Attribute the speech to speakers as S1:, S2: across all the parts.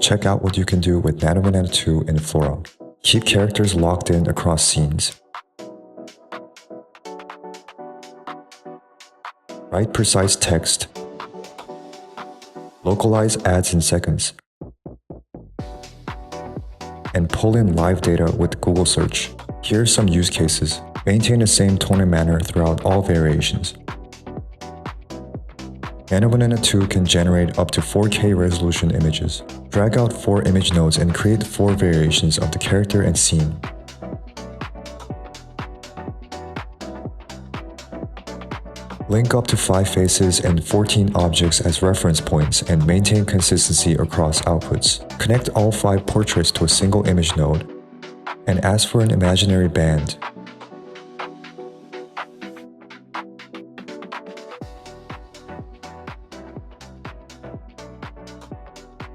S1: check out what you can do with Nano Banana 2 in FLORA. Keep characters locked in across scenes. Write precise text. Localize ads in seconds. And pull in live data with Google Search. Here are some use cases. Maintain the same tone and manner throughout all variations. Nano Banana 2 can generate up to 4K resolution images. Drag out 4 image nodes and create 4 variations of the character and scene. Link up to 5 faces and 14 objects as reference points and maintain consistency across outputs. Connect all 5 portraits to a single image node and ask for an imaginary band.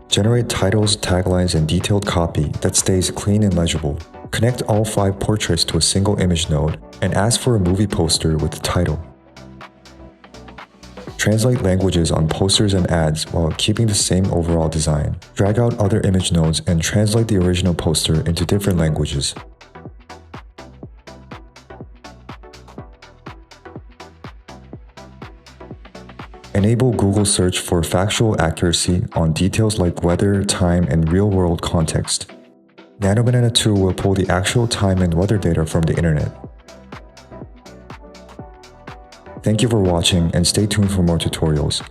S1: Generate titles, taglines, and detailed copy that stays clean and legible. Connect all 5 portraits to a single image node and ask for a movie poster with the title. Translate languages on posters and ads while keeping the same overall design. Drag out other image nodes and translate the original poster into different languages. Enable Google Search for factual accuracy on details like weather, time, and real-world context. Nano Banana 2 will pull the actual time and weather data from the internet. Thank you for watching and stay tuned for more tutorials.